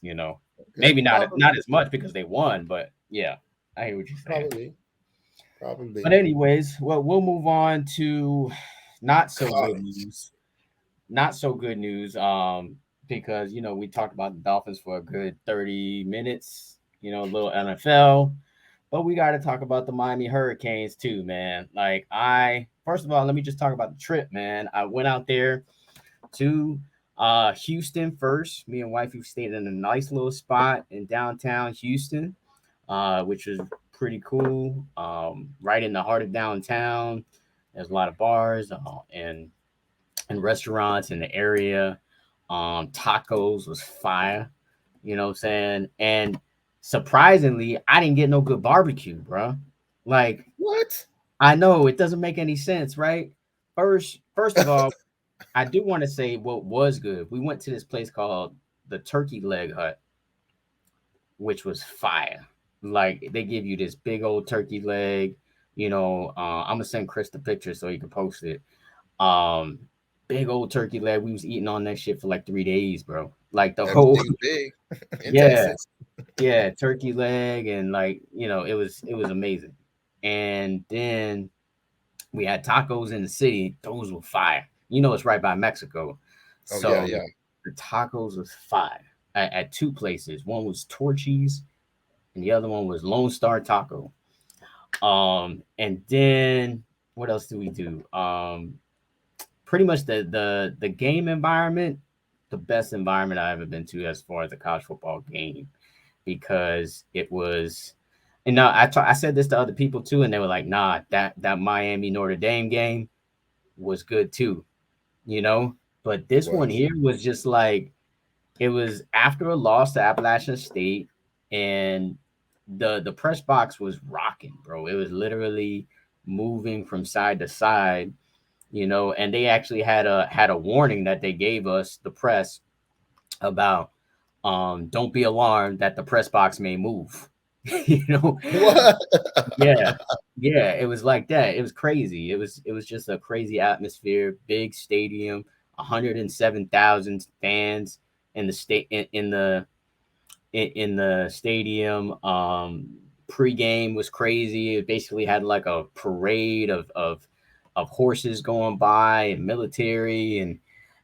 You know, Yeah, maybe not probably, as much because they won, but yeah, I hear what you're saying. probably, But probably. anyways, well, we'll move on to not so good College. news. Not so good news. Because we talked about the Dolphins for a good 30 minutes. A little NFL, but we got to talk about the Miami Hurricanes too, man. Like first of all, let me just talk about the trip, man. I went out there to Houston first. Me and wifey stayed in a nice little spot in downtown Houston, which was pretty cool. Right in the heart of downtown. There's a lot of bars and restaurants in the area. Tacos was fire. You know what I'm saying? And surprisingly, I didn't get no good barbecue, bro. Like What? I know it doesn't make any sense, right? First of all, I do want to say what was good. We went to this place called the Turkey Leg Hut, which was fire. Like they give you this big old turkey leg. I'm gonna send Chris the picture so he can post it. Um, Big old turkey leg. We was eating on that shit for like 3 days, bro. Like the whole Everything's big in yeah, Texas. yeah, turkey leg, and like it was amazing. And then we had tacos in the city. Those were fire. It's right by Mexico, Oh yeah, so yeah. the tacos was fire at two places. One was Torchy's, and the other one was Lone Star Taco. And then what else do we do? Pretty much the game environment, the best environment I've ever been to as far as a college football game, because it was. And now I said this to other people too, and they were like, "Nah, that Miami Notre Dame game was good too," you know. But It this one was. here was just like it was after a loss to Appalachian State, and the press box was rocking, bro. It was literally moving from side to side, and they actually had a warning that they gave us, the press, about don't be alarmed that the press box may move. you know What? yeah, yeah, it was like that. It was crazy. It was just a crazy atmosphere, big stadium, 107,000 fans in the state in the stadium. Pregame was crazy. It basically had like a parade of horses going by and military, and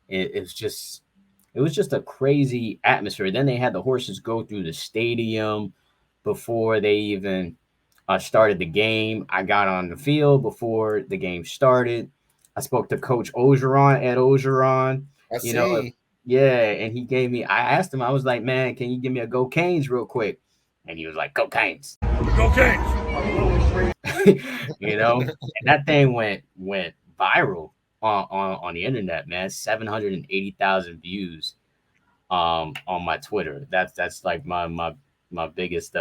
it was just a crazy atmosphere. Then they had the horses go through the stadium before they even started the game. I got on the field before the game started. I spoke to Coach Ogeron, Ed Ogeron. I You know, see. yeah, and he gave me. I asked him. I was like, "Man, can you give me a Go Canes real quick?" And he was like, "Go Canes." Go Kings! And that thing went viral on the internet, man. 780,000 views on my Twitter. That's like my biggest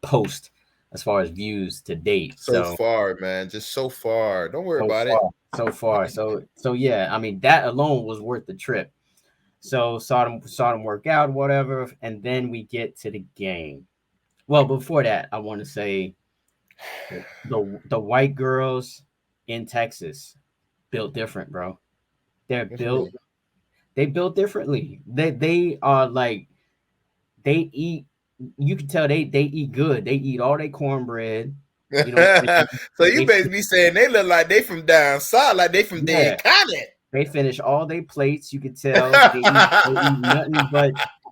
post as far as views to date. So So far, man. Just so far. Don't worry so about it. far, so far, so yeah. I mean, that alone was worth the trip. So saw them work out, whatever, and then we get to the game. Well, before that, I want to say the white girls in Texas built different, bro. They're What you mean? built they built differently. They are like they eat. You can tell they eat good. They eat all their cornbread. You know what I'm saying? So you They basically saying they look like they from down south, like they from yeah. dead continent. They finish all their plates. You could tell they eat nothing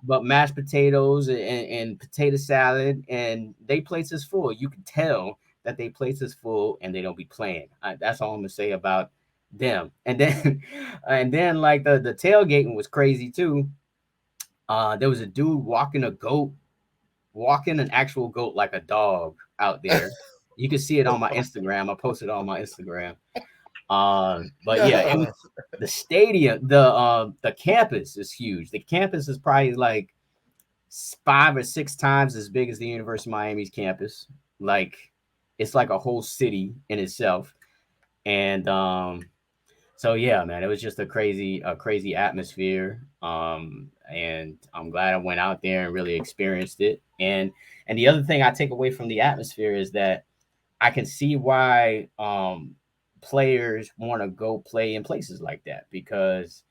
but mashed potatoes and potato salad, and they plates is full. You can tell that they plates is full, and they don't be playing. That's all I'm gonna say about them. And then and then like the tailgating was crazy too. There was a dude walking an actual goat like a dog out there. You can see it on my Instagram. I posted it on my Instagram. But yeah, it was No. the stadium. The campus is huge. The campus is probably like 5 or 6 times as big as the University of Miami's campus. Like it's like a whole city in itself. And so yeah, man, it was just a crazy atmosphere. And I'm glad I went out there and really experienced it. And the other thing I take away from the atmosphere is that I can see why players want to go play in places like that, because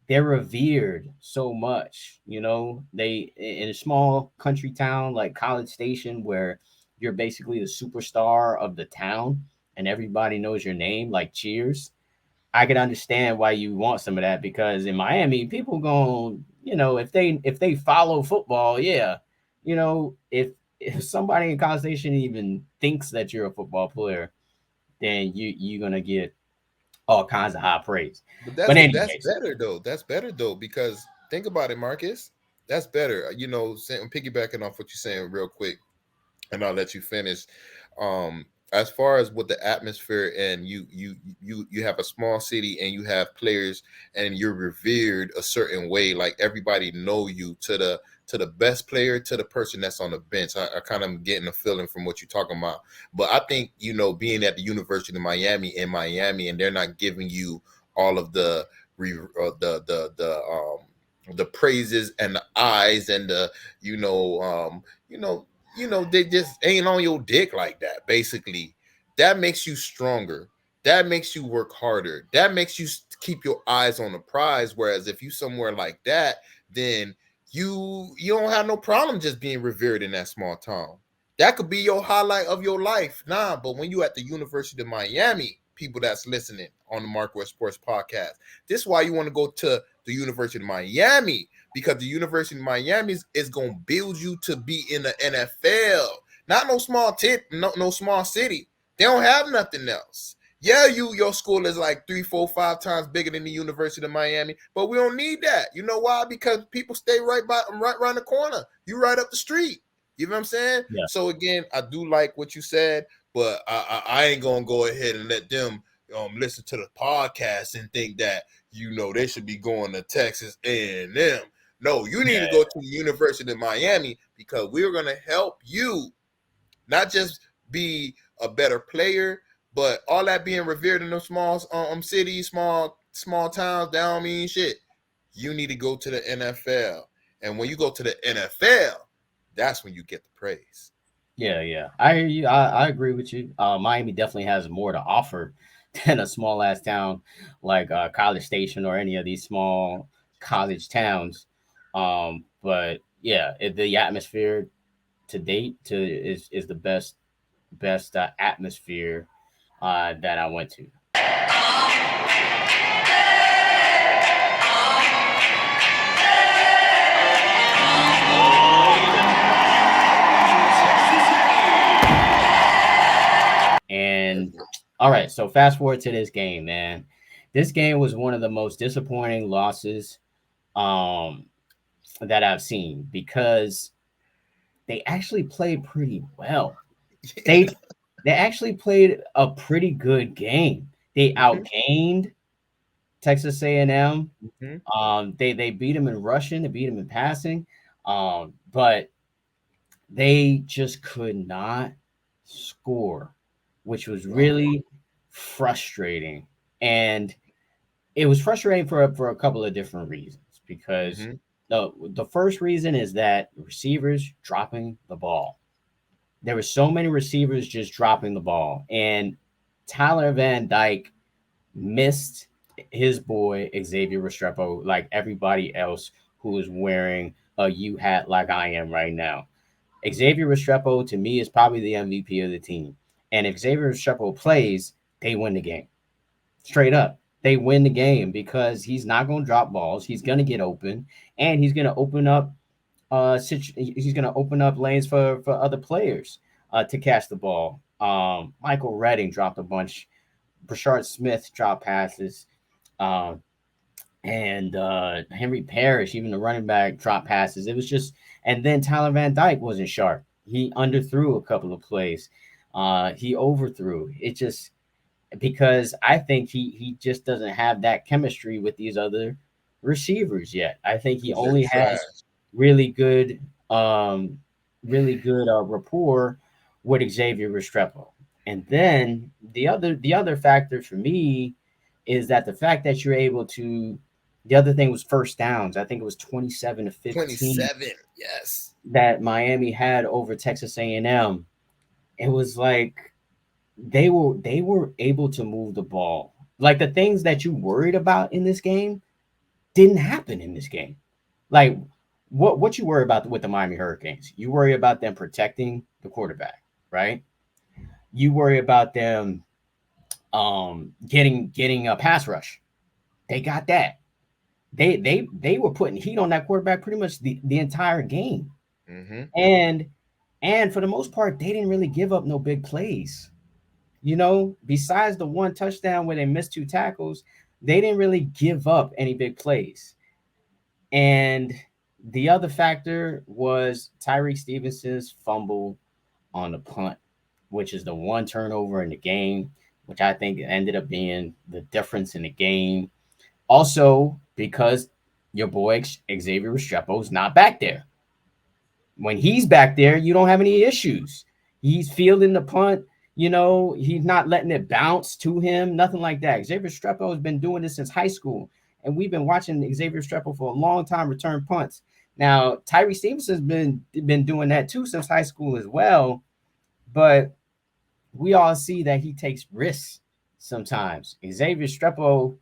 they're revered so much. You know, they in a small country town like College Station, where you're basically the superstar of the town and everybody knows your name, like Cheers. I can understand why you want some of that because in Miami, people going, you know, if they follow football, yeah, you know, if somebody in College Station even thinks that you're a football player, then you're gonna get all kinds of high praise. But But that's anyways, better though. That's better though because think about it, Marcus. That's better. Piggybacking off what you're saying real quick, and I'll let you finish. As far as with the atmosphere, and you have a small city, and you have players, and you're revered a certain way, like everybody know you to the best player to the person that's on the bench. I kind of getting a feeling from what you're talking about, but I think being at the University of Miami in Miami, and they're not giving you all of the praises and the eyes and the you know you know they just ain't on your dick like that. Basically, that makes you stronger. That makes you work harder. That makes you keep your eyes on the prize. Whereas if you somewhere like that, then you don't have no problem just being revered in that small town. That could be your highlight of your life. Nah, but when you at the University of Miami, people that's listening on the MarcWes Sports Podcast, this is why you want to go to the University of Miami, because the University of Miami is going to build you to be in the NFL. Not no small no small city. They don't have nothing else. Yeah, your school is like 3, 4, 5 times bigger than the University of Miami, but we don't need that. You know why? Because people stay right around the corner. You right up the street. You know what I'm saying? yeah, So again, I do like what you said, but I ain't gonna go ahead and let them listen to the podcast and think that they should be going to Texas A&M. No, you need to yeah, go to the University of Miami because we're gonna help you not just be a better player, but all that being revered in those small cities, small towns, that don't mean shit. You need to go to the NFL, and when you go to the NFL, that's when you get the praise. yeah, yeah. I hear you. I agree with you. Miami definitely has more to offer than a small ass town like College Station or any of these small college towns. But yeah, the atmosphere to date is the best atmosphere that I went to. And all right, so fast forward to this game, man. This game was one of the most disappointing losses um, that I've seen because they actually played pretty well. They they actually played a pretty good game. They Mm-hmm, outgained Texas A&M. mm-hmm. They beat them in rushing, they beat them in passing, but they just could not score, which was Wow. really frustrating. And it was frustrating for a couple of different reasons because Mm-hmm. the first reason is that receivers dropping the ball. There were so many receivers just dropping the ball, and Tyler Van Dyke missed his boy Xavier Restrepo like everybody else who is wearing a U hat like I am right now. Xavier Restrepo to me is probably the MVP of the team, and if Xavier Restrepo plays, they win the game straight up. They win the game because he's not going to drop balls. He's going to get open, and he's going to open up he's going to open up lanes for other players to catch the ball. Michael Redding dropped a bunch. Brashard Smith dropped passes. Um, and Henry Parrish, even the running back, dropped passes. It was just, and then Tyler Van Dyke wasn't sharp. He underthrew a couple of plays. He overthrew. It just because I think he just doesn't have that chemistry with these other receivers yet. I think he Because they're only has trash. really good um rapport with Xavier Restrepo. And then the other factor for me is that the fact that you're able to the other thing was first downs. I think it was 27 to 15 27. Yes. that Miami had over Texas A&M. It was like they were able to move the ball. Like the things that you worried about in this game, didn't happen in this game. Like, what you worry about with the Miami Hurricanes? You worry about them protecting the quarterback, right? You worry about them getting a pass rush. They got that. They were putting heat on that quarterback pretty much the entire game. Mm-hmm. And for the most part, they didn't really give up no big plays. Besides the one touchdown where they missed two tackles, they didn't really give up any big plays. And the other factor was Tyreek Stevenson's fumble on the punt, which is the one turnover in the game, which I think ended up being the difference in the game. Also, because your boy Xavier Restrepo's not back there. When he's back there, you don't have any issues. He's fielding the punt. He's not letting it bounce to him, nothing like that. Xavier Restrepo has been doing this since high school, and we've been watching Xavier Restrepo for a long time return punts. Now, Tyree Stevenson's been doing that too since high school as well, but we all see that he takes risks sometimes. Xavier Restrepo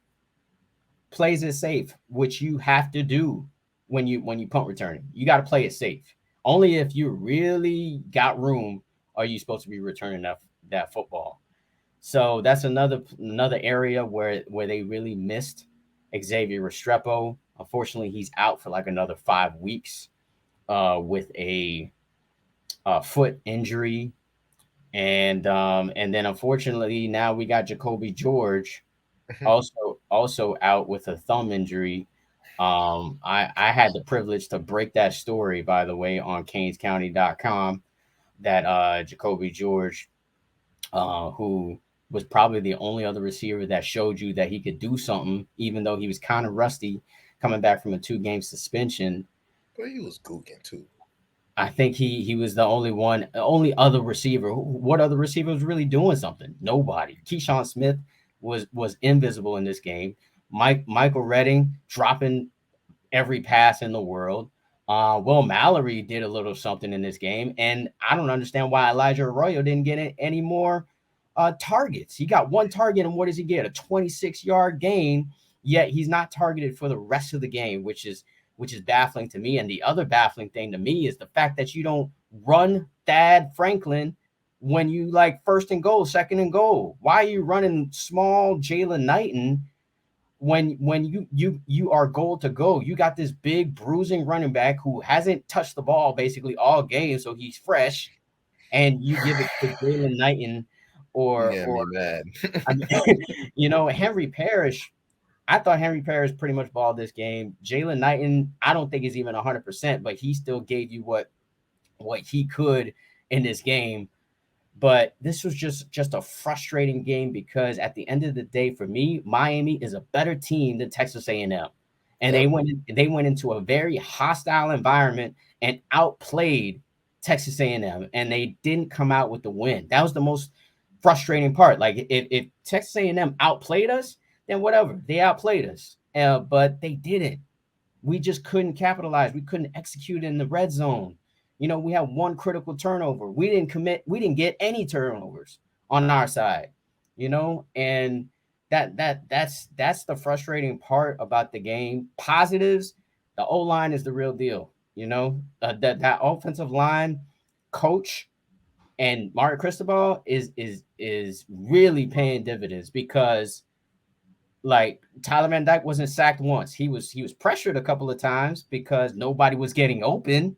plays it safe, which you have to do when you punt returning. You got to play it safe. Only if you really got room are you supposed to be returning that football. So that's another area where they really missed Xavier Restrepo. Unfortunately, he's out for like another 5 weeks with a foot injury, and then unfortunately now we got Jacoby George also out with a thumb injury. I had the privilege to break that story, by the way, on canescounty.com, that Jacoby George, who was probably the only other receiver that showed you that he could do something, even though he was kind of rusty coming back from a 2-game suspension. But he was gooking too. I think he was the only other receiver. What other receiver was really doing something? Nobody. Keyshawn Smith was invisible in this game. Michael Redding dropping every pass in the world. Will Mallory did a little something in this game, and I don't understand why Elijah Arroyo didn't get any more targets. He got one target, and what does he get? A 26-yard gain. Yet he's not targeted for the rest of the game, which is baffling to me. And the other baffling thing to me is the fact that you don't run Thad Franklin when you like first and goal, second and goal. Why are you running small Jalen Knighton when you are goal to go? You got this big bruising running back who hasn't touched the ball basically all game, so he's fresh, and you give it to Jalen Knighton Yeah, or me mad. I mean, Henry Parrish. I thought Henry Parrish pretty much balled this game. Jalen Knighton, I don't think is even 100%, but he still gave you what he could in this game. But this was just a frustrating game because at the end of the day, for me, Miami is a better team than Texas A&M, and Yep. they went into a very hostile environment and outplayed Texas A&M, and they didn't come out with the win. That was the most frustrating part. Like if Texas A&M outplayed us, then whatever, they outplayed us, but they didn't. We just couldn't capitalize. We couldn't execute in the red zone. We had one critical turnover. We didn't get any turnovers on our side. And that's the frustrating part about the game. Positives, the O line is the real deal. That offensive line coach and Mario Cristobal is really paying dividends because like Tyler Van Dyke wasn't sacked once. He was pressured a couple of times because nobody was getting open.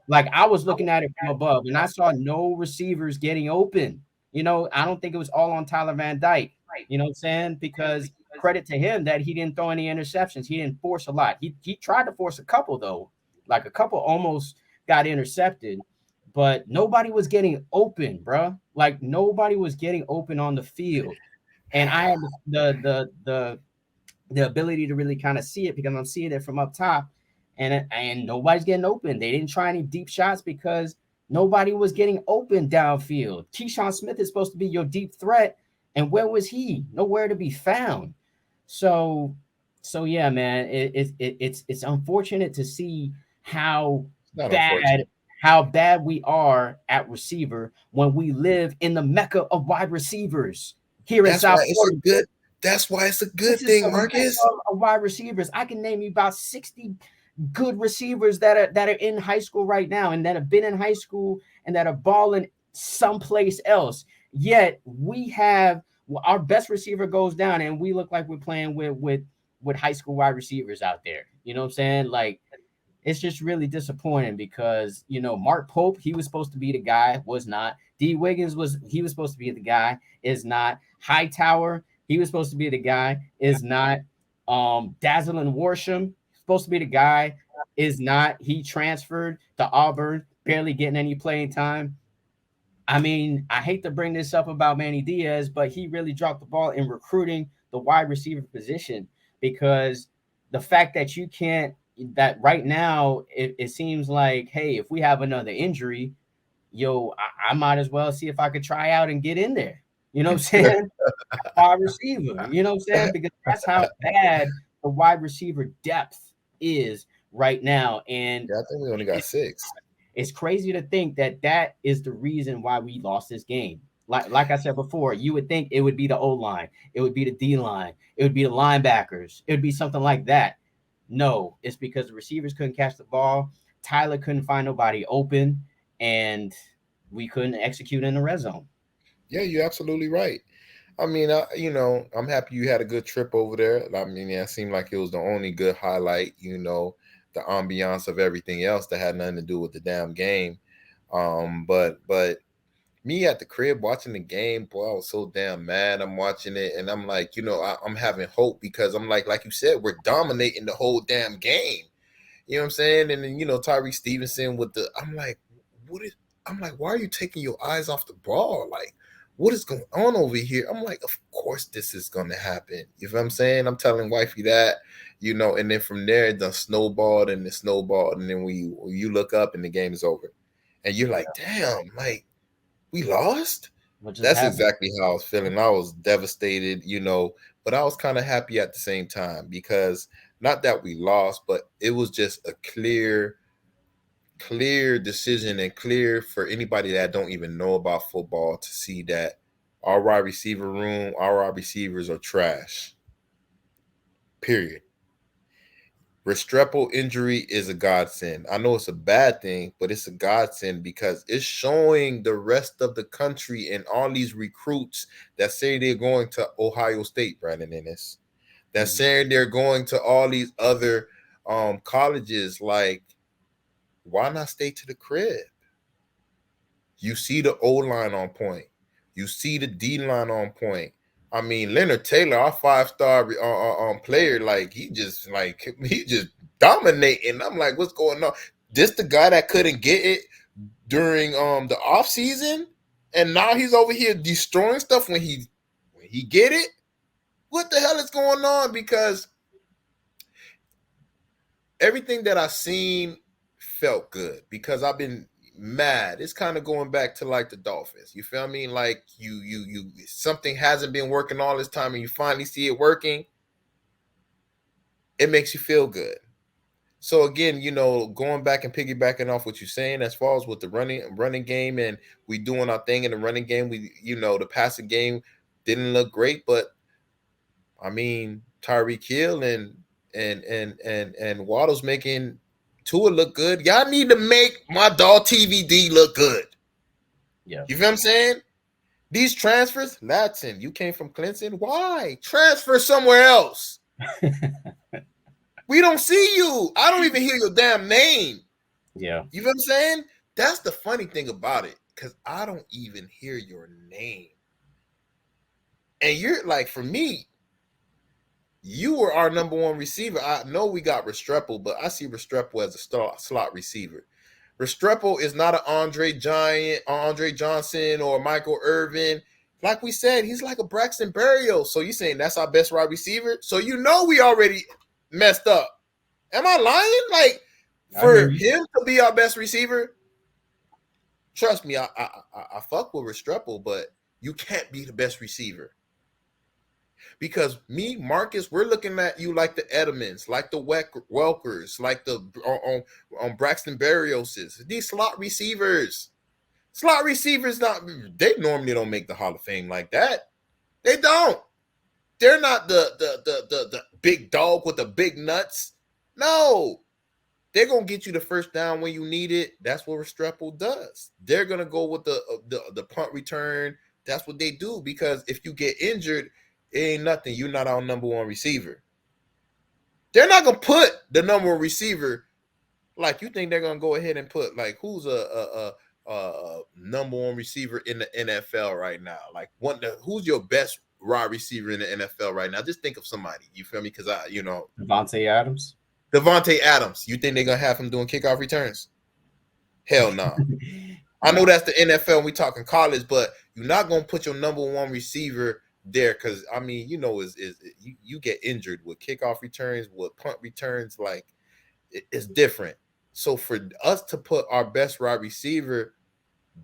Like I was looking at it from above and I saw no receivers getting open. I don't think it was all on Tyler Van Dyke. You know what I'm saying? Because credit to him that he didn't throw any interceptions. He didn't force a lot. He tried to force a couple though. Like a couple almost got intercepted, but nobody was getting open, bro. Like nobody was getting open on the field. And I had the ability to really kind of see it because I'm seeing it from up top, and nobody's getting open. They didn't try any deep shots because nobody was getting open downfield. Keyshawn Smith is supposed to be your deep threat, and where was he? Nowhere to be found. So yeah, man, it's unfortunate to see how It's not bad unfortunate. we are at receiver when we live in the mecca of wide receivers here in That's why South it's a Florida. good. That's why it's a This good is thing, a mess Marcus. of wide receivers. I can name you about 60 good receivers that are in high school right now and that have been in high school and that are balling someplace else. Yet we have our best receiver goes down and we look like we're playing with high school wide receivers out there. You know what I'm saying? Like it's just really disappointing because Mark Pope, he was supposed to be the guy, was not. D Wiggins was supposed to be the guy, is not. Hightower, he was supposed to be the guy, is not. Dazzling Warsham, supposed to be the guy, is not. He transferred to Auburn, barely getting any playing time. I mean, I hate to bring this up about Manny Diaz, but he really dropped the ball in recruiting the wide receiver position because the fact that you can't, that right now, it seems like, hey, if we have another injury, I might as well see if I could try out and get in there. You know what I'm saying? Wide receiver. You know what I'm saying? Because that's how bad the wide receiver depth is right now. And Yeah, I think we only got six. it's crazy to think that that is the reason why we lost this game. Like I said before, you would think it would be the O line, it would be the D line, it would be the linebackers, it would be something like that. No, it's because the receivers couldn't catch the ball. Tyler couldn't find nobody open, and we couldn't execute in the red zone. Yeah, you're absolutely right. I mean, I'm happy you had a good trip over there. I mean, yeah, it seemed like it was the only good highlight, the ambiance of everything else that had nothing to do with the damn game. But me at the crib watching the game, boy, I was so damn mad. I'm watching it and I'm like, I'm having hope because I'm like you said, we're dominating the whole damn game. You know what I'm saying? And then, Tyree Stevenson with I'm like, why are you taking your eyes off the ball? Like, what is going on over here? I'm like, of course this is going to happen. You know what I'm saying? I'm telling wifey that, and then from there, it done snowballed and it snowballed. And then you look up and the game is over. And you're like, damn, like, we lost? What just That's happened? exactly how I was feeling. I was devastated, but I was kind of happy at the same time because not that we lost, but it was just a clear decision and clear for anybody that don't even know about football to see that our wide receiver room, our wide receivers are trash. Period. Restrepo injury is a godsend. I know it's a bad thing, but it's a godsend because it's showing the rest of the country and all these recruits that say they're going to Ohio State, Brandon Ennis, that Mhm. saying they're going to all these other colleges. Like, why not stay to the crib? You see the O line on point. You see the D line on point. I mean, Leonard Taylor, our 5-star player, like he just dominating. I'm like, what's going on? This the guy that couldn't get it during the off season, and now he's over here destroying stuff when he get it. What the hell is going on? Because everything that I seen felt good because I've been mad. It's kind of going back to like the Dolphins. You feel me? Like you something hasn't been working all this time and you finally see it working. It makes you feel good. So again, going back and piggybacking off what you're saying as far as with the running game and we doing our thing in the running game, the passing game didn't look great, but I mean, Tyreek Hill and Waddle's making Tua look good. Y'all need to make my dog TVD look good. Yeah. You feel what I'm saying? These transfers, Latson, you came from Clemson. Why? Transfer somewhere else. We don't see you. I don't even hear your damn name. Yeah. You know what I'm saying? That's the funny thing about it, because I don't even hear your name. And you're like, for me, you were our number one receiver. I know we got Restrepo, but I see Restrepo as a slot receiver. Restrepo is not an Andre Johnson, or Michael Irvin. Like we said, he's like a Braxton Berrios. So you saying that's our best wide receiver? So we already messed up. Am I lying? Like, I hear for you. him to be our best receiver, trust me, I fuck with Restrepo, but you can't be the best receiver. Because me, Marcus, we're looking at you like the Edelmans, like the Welkers, like the on Braxton Berrioses. These slot receivers. They normally don't make the Hall of Fame like that. They don't. They're not the big dog with the big nuts. No, they're gonna get you the first down when you need it. That's what Restrepo does. They're gonna go with the punt return. That's what they do, because if you get injured, it ain't nothing. You're not our number one receiver. They're not gonna put the number one receiver. Like, you think they're gonna go ahead and put, like, who's a number one receiver in the NFL right now? Like, who's your best wide receiver in the NFL right now? Just think of somebody. You feel me? Because Devontae Adams. Devontae Adams. You think they're gonna have him doing kickoff returns? Hell no. Nah. I know that's the NFL and we talking college, but you're not gonna put your number one receiver there, because I mean, you get injured with kickoff returns, with punt returns, like it's different. So for us to put our best wide receiver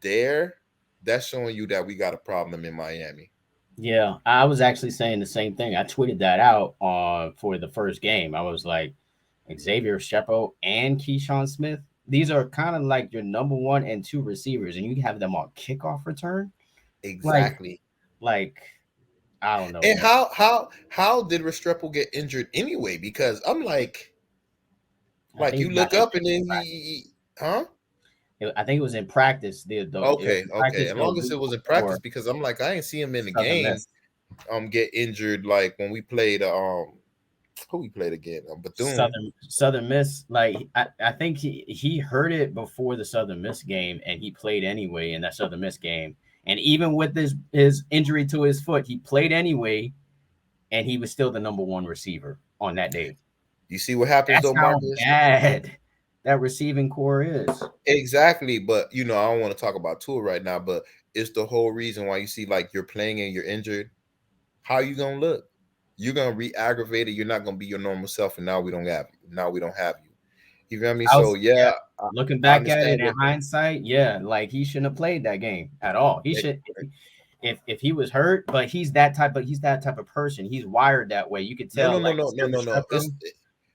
there, that's showing you that we got a problem in Miami. Yeah, I was actually saying the same thing. I tweeted that out for the first game. I was like, Xavier Shepo and Keyshawn Smith, these are kind of like your number one and two receivers, and you have them on kickoff return. Exactly. Like I don't know. And Man. how did Restrepo get injured anyway? Because I'm like you look up and then huh? I think it was in practice. Okay. As long as it was in practice, because I'm like, I ain't see him in the game. Get injured, like when we played who we played again? Bethune. Southern Miss. Like I think he heard it before the Southern Miss game, and he played anyway in that Southern Miss game. And even with his injury to his foot, he played anyway, and he was still the number one receiver on that day. You see what happens, though, Marcus? Bad that receiving core is. Exactly, but I don't want to talk about Tua right now, but it's the whole reason why you see, like, you're playing and you're injured. How you gonna look? You're gonna re-aggravate it. You're not gonna be your normal self, and now we don't have you. You feel me? Looking back at it in hindsight, like he shouldn't have played that game at all. He should, if he was hurt, but he's that type of person. He's wired that way. You could tell. No.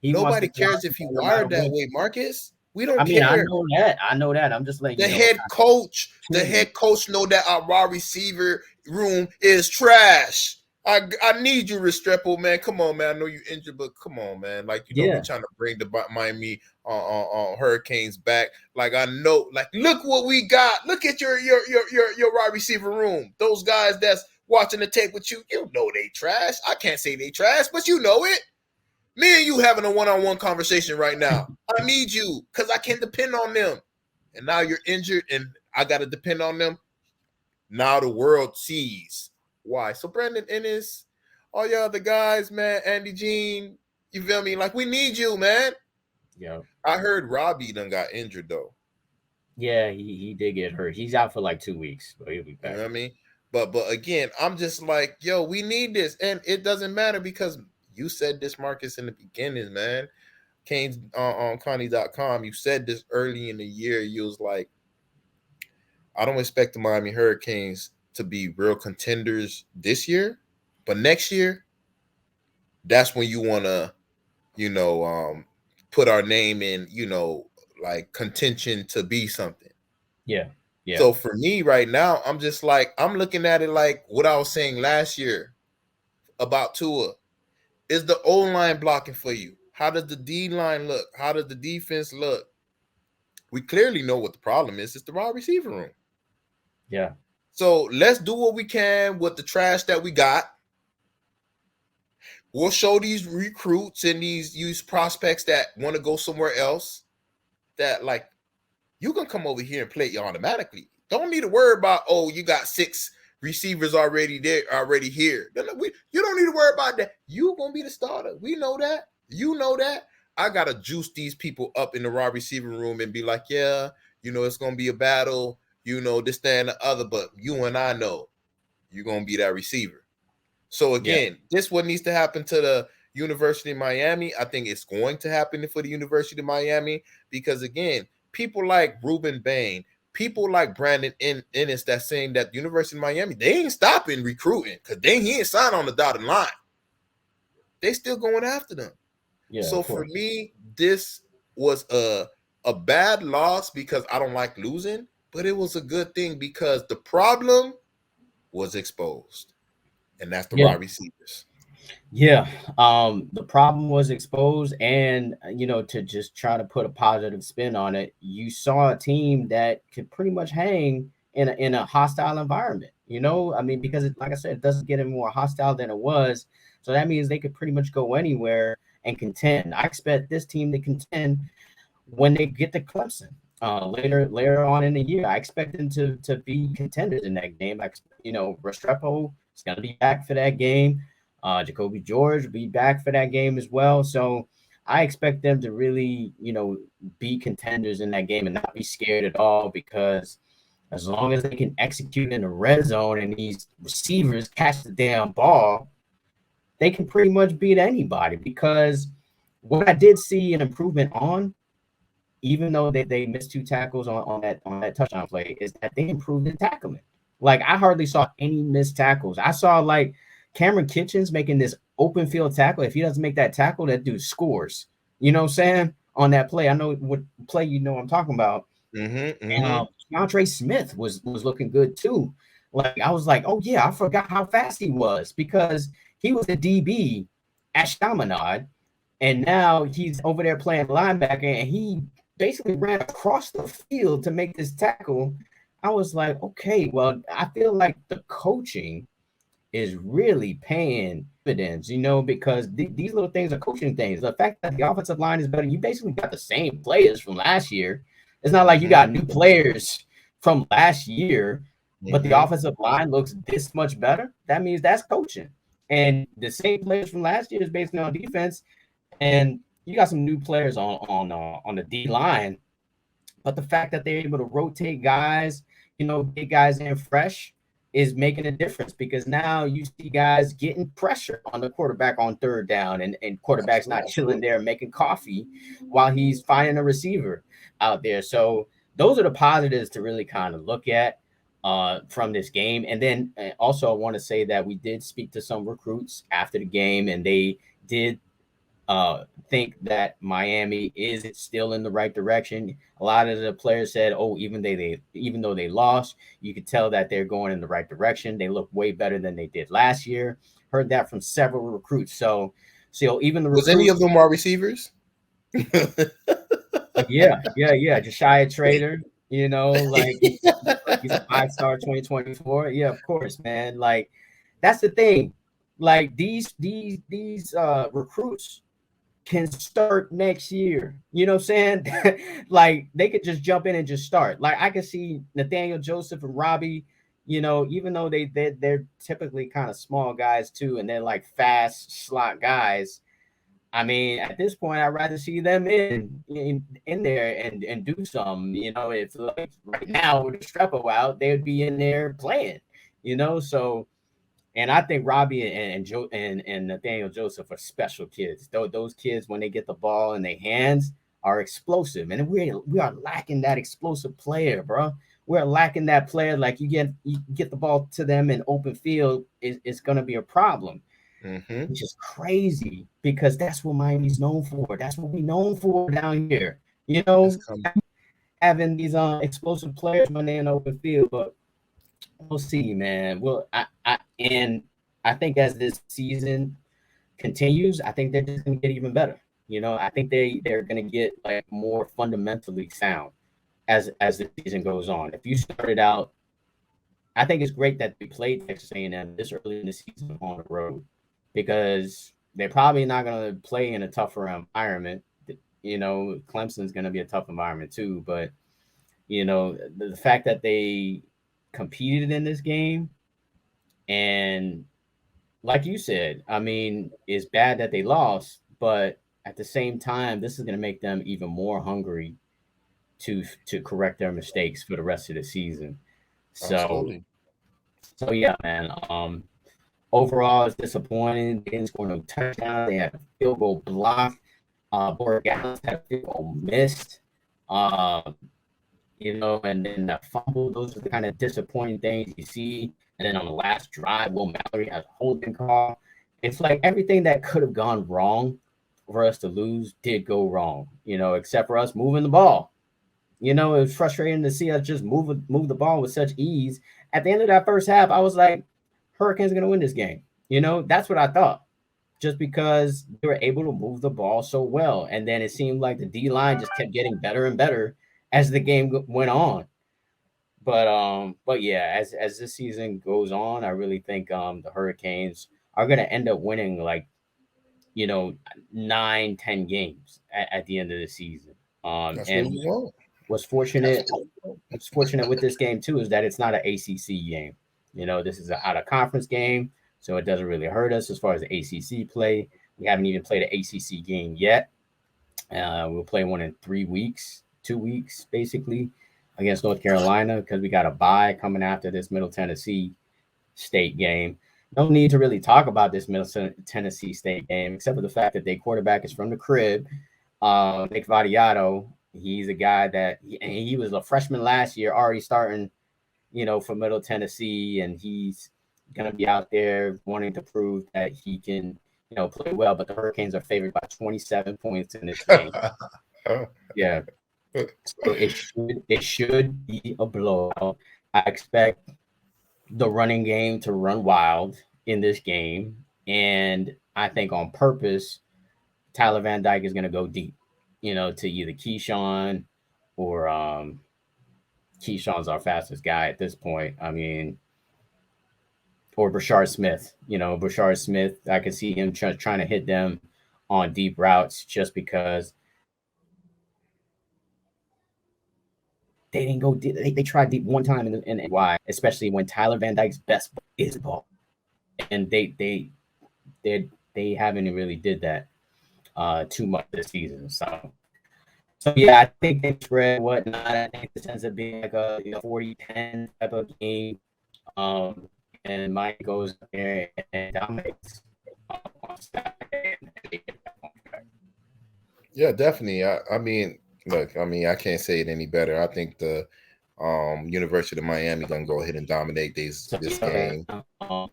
Nobody cares if he wired that way, Marcus. We don't care. I know that. I'm just like the head coach. The head coach know that our wide receiver room is trash. I need you, Restrepo, man. Come on, man. I know you injured, but come on, man. Like, we're trying to bring the Miami Hurricanes back. Like, I know. Like, look what we got. Look at your wide receiver room. Those guys that's watching the tape with you, you know they trash. I can't say they trash, but you know it. Me and you having a one-on-one conversation right now. I need you because I can't depend on them. And now you're injured, and I got to depend on them. Now the world sees why. So Brandon Ennis, all y'all other guys, man, Andy Jean, you feel me? Like, we need you, man. Yeah. I heard Robbie done got injured, though. Yeah, he did get hurt. He's out for like 2 weeks, but he'll be back. You know what I mean? But again, I'm just like, yo, we need this. And it doesn't matter because you said this, Marcus, in the beginning, man. Canes on Connie.com. You said this early in the year. You was like, I don't expect the Miami Hurricanes to be real contenders this year, but next year, that's when you want to, put our name in, like contention to be something. Yeah. So for me right now, I'm just like, I'm looking at it like what I was saying last year about Tua. Is the O-line blocking for you? How does the D-line look? How does the defense look? We clearly know what the problem is. It's the wide receiver room. Yeah. So let's do what we can with the trash that we got. We'll show these recruits and these prospects that want to go somewhere else that, like, you can come over here and play you automatically. Don't need to worry about, you got 6 receivers already there, already here. You don't need to worry about that. You're going to be the starter. We know that. You know that. I got to juice these people up in the wide receiver room and be like, yeah, it's going to be a battle, this, that, and the other, but you and I know you're going to be that receiver. So, again, this what needs to happen to the University of Miami. I think it's going to happen for the University of Miami because, again, people like Ruben Bain, people like Brandon Ennis that's saying that the University of Miami, they ain't stopping recruiting because he ain't signed on the dotted line. They still going after them. Yeah, so for me, this was a bad loss because I don't like losing, but it was a good thing because the problem was exposed, and that's the wide receivers. Yeah, the problem was exposed, and to just try to put a positive spin on it, you saw a team that could pretty much hang in a hostile environment. I mean, because like I said, it doesn't get any more hostile than it was, so that means they could pretty much go anywhere and contend. I expect this team to contend when they get to Clemson later on in the year. I expect them to be contenders in that game. Restrepo is going to be back for that game. Jacoby George will be back for that game as well. So I expect them to really, be contenders in that game and not be scared at all, because as long as they can execute in the red zone and these receivers catch the damn ball, they can pretty much beat anybody. Because what I did see an improvement on, even though they missed two tackles on that touchdown play, is that they improved in tackling. Like, I hardly saw any missed tackles. I saw like Cameron Kitchens making this open field tackle. If he doesn't make that tackle, that dude scores. You know what I'm saying? On that play, I know what play I'm talking about. Mm-hmm, And mm-hmm. Keontre Smith was looking good too. Like, I was like, oh yeah, I forgot how fast he was, because he was a DB at Chaminade, and now he's over there playing linebacker, and he basically ran across the field to make this tackle. I was like, okay, well, I feel like the coaching is really paying dividends, because these little things are coaching things. The fact that the offensive line is better, you basically got the same players from last year. It's not like you Mm-hmm. got new players from last year, but the Mm-hmm. offensive line looks this much better. That means that's coaching. And the same players from last year is basically on defense, and you got some new players on the D line. But the fact that they're able to rotate guys, get guys in fresh, is making a difference, because now you see guys getting pressure on the quarterback on third down, and quarterback's not Absolutely. chilling there making coffee while he's finding a receiver out there. So those are the positives to really kind of look at from this game. And then also, I want to say that we did speak to some recruits after the game, and they did think that Miami is still in the right direction. A lot of the players said, "Oh, even though they lost, you could tell that they're going in the right direction. They look way better than they did last year." Heard that from several recruits. So even the Was any of recruits, them our receivers? yeah. Josiah Trader, like he's a 5-star 2024. Yeah, of course, man. Like, that's the thing. Like, these recruits can start next year. You know what I'm saying? Like, they could just jump in and just start. Like, I can see Nathaniel Joseph and Robbie, even though they're typically kind of small guys too, and they're like fast slot guys. I mean, at this point, I'd rather see them in there and do some. If, like, right now with the Strepo out, they would be in there playing. So, and I think Robbie and Joe and Nathaniel Joseph are special kids. Those kids, when they get the ball in their hands, are explosive, and we are lacking that explosive player, bro. We're lacking that player. Like, you get the ball to them in open field, is going to be a problem, Mm-hmm. which is crazy, because that's what Miami's known for. That's what we known for down here. It's coming. Having these explosive players when they're in open field, but we'll see, man. And I think as this season continues, I think they're just gonna get even better. I think they're gonna get like more fundamentally sound as the season goes on. If you started out, I think it's great that they played Texas A&M this early in the season on the road, because they're probably not gonna play in a tougher environment. Clemson's gonna be a tough environment too, but the fact that they competed in this game, and like you said, I mean, it's bad that they lost, but at the same time, this is going to make them even more hungry to correct their mistakes for the rest of the season. So Absolutely. so yeah, man. Overall, it's disappointing. They didn't score no touchdown. They had a field goal block. Borregales had a field goal missed. Uh, and then that fumble. Those are the kind of disappointing things you see. And then on the last drive, Will Mallory has a holding call. It's like everything that could have gone wrong for us to lose did go wrong, except for us moving the ball. It was frustrating to see us just move the ball with such ease. At the end of that first half, I was like, Hurricanes are going to win this game. That's what I thought. just because they were able to move the ball so well. And then it seemed like the D line just kept getting better and better as the game went on. But yeah, as this season goes on, I really think the Hurricanes are gonna end up winning like, you know, 9, 10 games at the end of the season. That's what And you want. what's That's fortunate what you want. what's fortunate with this game too is that it's not an ACC game. You know, this is an out of conference game, so it doesn't really hurt us as far as the ACC play. We haven't even played an ACC game yet. We'll play one in 3 weeks, 2 weeks basically, against North Carolina because we got a bye coming after this Middle Tennessee State game. No need to really talk about this Middle Tennessee State game except for the fact that their quarterback is from the crib, Nick Vadiato. He's a guy that he was a freshman last year, already starting, you know, for Middle Tennessee, and he's gonna be out there wanting to prove that he can, you know, play well. But the Hurricanes are favored by 27 points in this game. Yeah, so it should be a blowout. I expect the running game to run wild in this game, and I think on purpose, Tyler Van Dyke is gonna go deep, you know, to either Keyshawn or Keyshawn's our fastest guy at this point. I mean, or Brashard Smith. You know, Brashard Smith, I could see him trying to hit them on deep routes just because they didn't go deep. They tried deep one time in why, especially when Tyler Van Dyke's best is ball, and they haven't really did that too much this season. So yeah, I think they spread whatnot. I think this ends up being like a 40-10 type of game. Um, and Mike goes there and dominates on Saturday. Yeah, definitely. I mean, look, I mean, I can't say it any better. I think the University of Miami gonna go ahead and dominate this game. Um,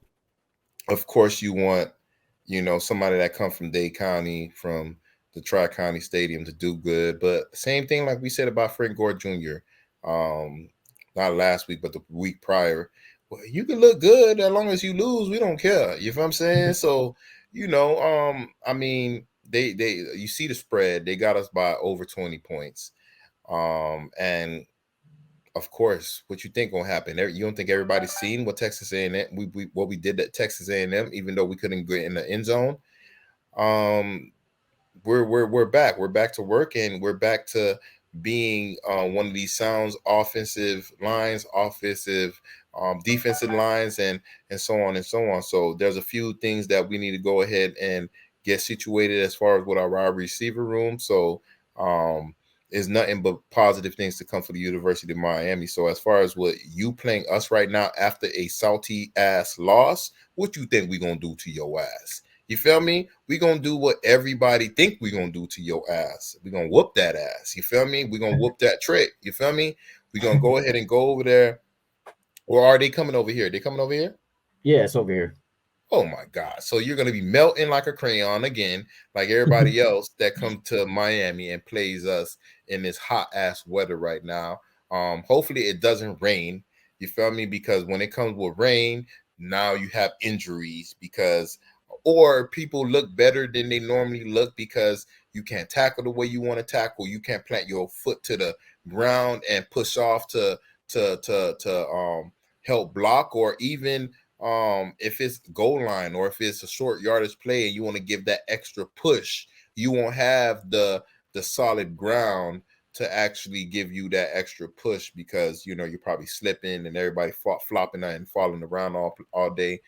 Of course, you want, you know, somebody that come from Dade County, from the Tri-County Stadium to do good. But same thing like we said about Frank Gore Jr. Not last week, but the week prior. Well, you can look good as long as you lose. We don't care. You know what I'm saying? So, you know, I mean, they you see the spread. They got us by over 20 points. And of course, what you think gonna happen? You don't think everybody's seen what Texas A&M what we did at Texas A&M, even though we couldn't get in the end zone. Um, we're back. We're back to work, and we're back to being one of these sounds offensive lines, offensive defensive lines, and so on and so on. So there's a few things that we need to go ahead and get situated as far as with our wide receiver room. So is nothing but positive things to come for the University of Miami. So as far as what you playing us right now after a salty ass loss, what you think we gonna do to your ass? You feel me? We gonna do what everybody think we gonna do to your ass. We gonna whoop that ass. You feel me? We gonna whoop that trick. You feel me? We gonna go ahead and go over there. Or are they coming over here? They coming over here? yeah, it's over here. Oh my God. So you're going to be melting like a crayon again, like everybody else that come to Miami and plays us in this hot ass weather right now. Hopefully it doesn't rain. You feel me? Because when it comes with rain, now you have injuries because, or people look better than they normally look because you can't tackle the way you want to tackle. You can't plant your foot to the ground and push off to help block, or even if it's goal line or if it's a short yardage play and you want to give that extra push, you won't have the solid ground to actually give you that extra push because you know you're probably slipping and everybody flopping and falling around all day.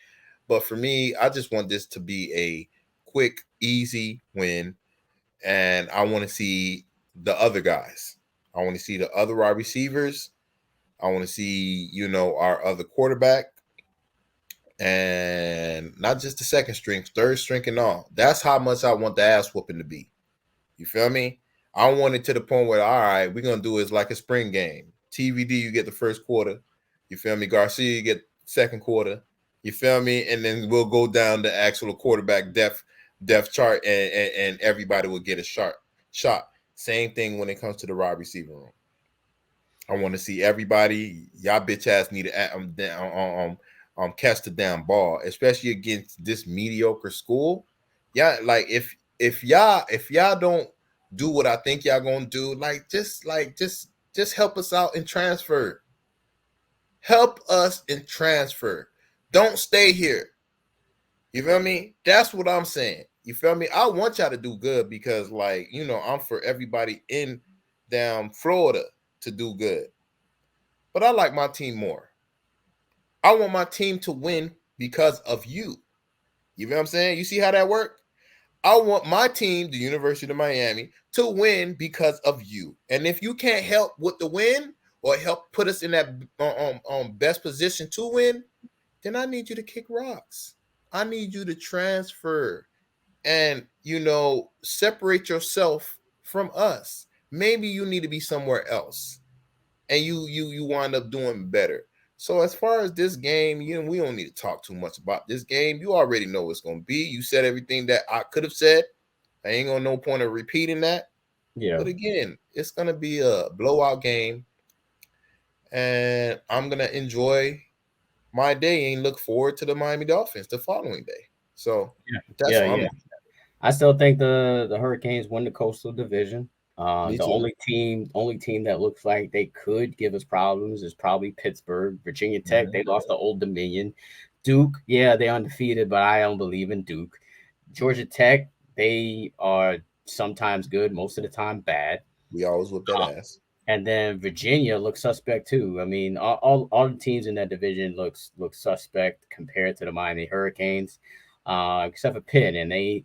But for me, I just want this to be a quick, easy win, and I want to see the other guys. I want to see the other wide receivers. I want to see, you know, our other quarterback, and not just the second string, third string and all. That's how much I want the ass whooping to be. You feel me? I want it to the point where, all right, we're going to do it like a spring game. TVD, you get the first quarter. You feel me? Garcia, you get second quarter. You feel me? And then we'll go down the actual quarterback depth chart, and everybody will get a shot. Same thing when it comes to the wide receiver room. I want to see everybody. Y'all bitch ass need to catch the damn ball, especially against this mediocre school. Yeah, like if y'all don't do what I think y'all gonna do, just help us out and transfer. Help us and transfer. Don't stay here. You feel me? That's what I'm saying. You feel me? I want y'all to do good because, like, I'm for everybody in down Florida to do good. But I like my team more. I want my team to win because of you. You feel what I'm saying? You see how that worked? I want my team, the University of Miami, to win because of you. And if you can't help with the win or help put us in that best position to win, then I need you to kick rocks. I need you to transfer and separate yourself from us. Maybe you need to be somewhere else, and you wind up doing better. So as far as this game, we don't need to talk too much about this game. You already know what's going to be. You said everything that I could have said. I ain't gonna no point of repeating that. Yeah. But again, it's gonna be a blowout game, and I'm gonna enjoy my day and look forward to the Miami Dolphins the following day. So Yeah. that's Yeah. what I'm. Yeah. I still think the Hurricanes win the Coastal Division. Me The too. only team that looks like they could give us problems is probably Pittsburgh. Virginia Tech, Mhm. they lost to Old Dominion. Duke, yeah, they're undefeated, but I don't believe in Duke. Georgia Tech, they are sometimes good, most of the time bad. We always whip that Uh, ass. and then Virginia looks suspect too. I mean, all the teams in that division look suspect compared to the Miami Hurricanes, except for Pitt, and they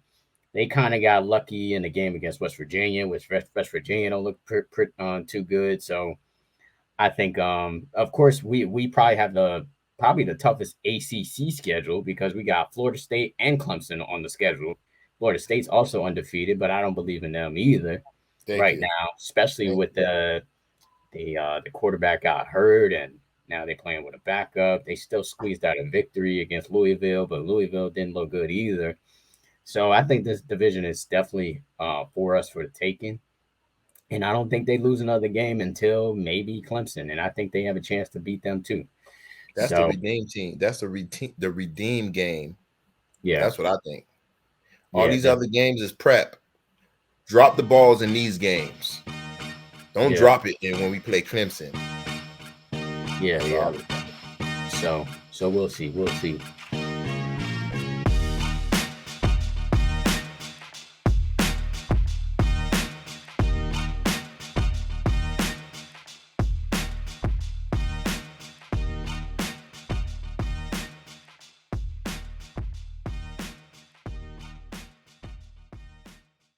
kind of got lucky in the game against West Virginia, which West Virginia don't look too good. So I think, of course, we probably have the toughest ACC schedule because we got Florida State and Clemson on the schedule. Florida State's also undefeated, but I don't believe in them either Thank right you. now, especially Thank with you. the quarterback got hurt and now they're playing with a backup. They still squeezed out a victory against Louisville, but Louisville didn't look good either. So I think this division is definitely for us for the taking. And I don't think they lose another game until maybe Clemson. And I think they have a chance to beat them too. That's the So redeem team. That's the redeem game. yeah, That's what I think. All yeah, these other games is prep. Drop the balls in these games. Don't yeah, drop it in when we play Clemson. yeah, That's yeah. all. So we'll see. We'll see.